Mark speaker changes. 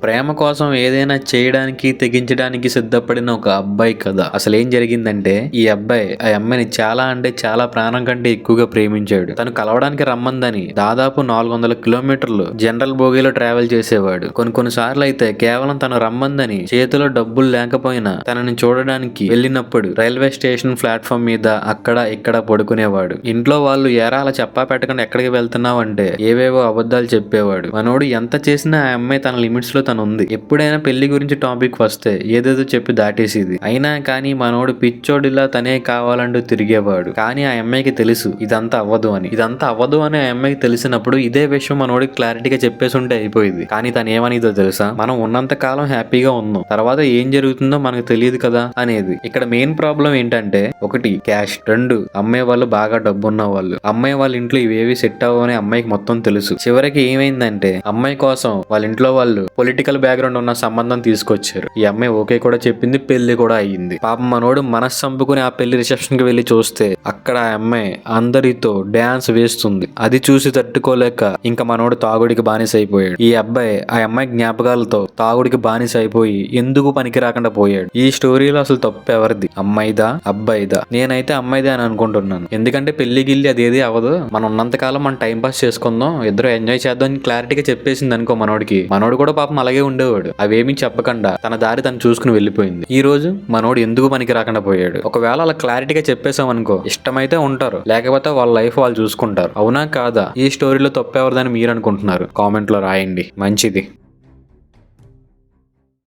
Speaker 1: ప్రేమ కోసం ఏదైనా చేయడానికి తెగించడానికి సిద్ధపడిన ఒక అబ్బాయి కథ. అసలు ఏం జరిగిందంటే, ఈ అబ్బాయి ఆ అమ్మాయిని చాలా అంటే చాలా ప్రాణం కంటే ఎక్కువగా ప్రేమించాడు. తను కలవడానికి రమ్మందని దాదాపు 400 కిలోమీటర్లు జనరల్ బోగీలో ట్రావెల్ చేసేవాడు. కొన్ని సార్లు అయితే కేవలం తను రమ్మందని చేతిలో డబ్బులు లేకపోయినా తనని చూడడానికి వెళ్ళినప్పుడు రైల్వే స్టేషన్ ప్లాట్ఫామ్ మీద అక్కడ ఇక్కడ పడుకునేవాడు. ఇంట్లో వాళ్ళు ఏరా అలా చెప్పా పెట్టకుండా ఎక్కడికి వెళ్తున్నావు అంటే ఏవేవో అబద్ధాలు చెప్పేవాడు. మనోడు ఎంత చేసినా ఆ అమ్మాయి తన లిమిట్స్ లో తను ఉంది. ఎప్పుడైనా పెళ్లి గురించి టాపిక్ వస్తే ఏదేదో చెప్పి దాటేసేది. అయినా కానీ మనోడు పిచ్చోడిలా తనే కావాలంటూ తిరిగేవాడు. కానీ ఆ అమ్మాయికి తెలుసు ఇదంతా అవ్వదు అని ఆ అమ్మాయికి తెలిసినప్పుడు ఇదే విషయం మనోడికి క్లారిటీగా చెప్పేసి ఉంటే అయిపోయింది. కానీ తను ఏమనిదో తెలుసా, మనం ఉన్నంత కాలం హ్యాపీగా ఉన్నాం, తర్వాత ఏం జరుగుతుందో మనకు తెలియదు కదా అనేది. ఇక్కడ మెయిన్ ప్రాబ్లం ఏంటంటే, ఒకటి క్యాష్, రెండు అమ్మాయి వాళ్ళు బాగా డబ్బున్న వాళ్ళు. అమ్మాయి వాళ్ళ ఇంట్లో ఇవేవి సెట్ అవ్వని అమ్మాయికి మొత్తం తెలుసు. చివరికి ఏమైందంటే, అమ్మాయి కోసం వాళ్ళ ఇంట్లో వాళ్ళు పొలిటికల్ బ్యాక్గ్రౌండ్ ఉన్న సంబంధం తీసుకొచ్చారు. ఈ అమ్మాయి ఓకే కూడా చెప్పింది, పెళ్లి కూడా అయ్యింది. పాపం మనోడు మనసు చంపుకుని ఆ పెళ్లి రిసెప్షన్ కి వెళ్లి చూస్తే అక్కడ ఆ అమ్మాయి అందరితో డాన్స్ వేస్తుంది. అది చూసి తట్టుకోలేక ఇంకా మనోడు తాగుడికి బానిస అయిపోయాడు. ఈ అబ్బాయి ఆ అమ్మాయి జ్ఞాపకాలతో తాగుడికి బానిస అయిపోయి ఎందుకు పనికి రాకుండా పోయాడు. ఈ స్టోరీలో అసలు తప్పు ఎవరిది, అమ్మాయిదా అబ్బాయిదా? నేనైతే అమ్మాయిదే అని అనుకుంటున్నాను. ఎందుకంటే పెళ్లి గిల్లి అదేది అవ్వదు, మనం ఉన్నంతకాలం మనం టైం పాస్ చేసుకుందాం, ఇద్దరు ఎంజాయ్ చేద్దాం అని క్లారిటీగా చెప్పేసింది అనుకో మనోడికి. మనోడు కూడా పాపం అలాగే ఉండేవాడు. అవేమీ చెప్పకుండా తన దారి తను చూసుకుని వెళ్ళిపోయింది. ఈ రోజు మనోడు ఎందుకు పనికి రాకుండా పోయాడు. ఒకవేళ అలా క్లారిటీగా చెప్పేసాం అనుకో, ఇష్టమైతే ఉంటారు, లేకపోతే వాళ్ళ లైఫ్ వాళ్ళు చూసుకుంటారు. అవునా కాదా? ఈ స్టోరీలో తప్పెవరిదని మీరు అనుకుంటున్నారు? కామెంట్ లో రాయండి. మంచిది.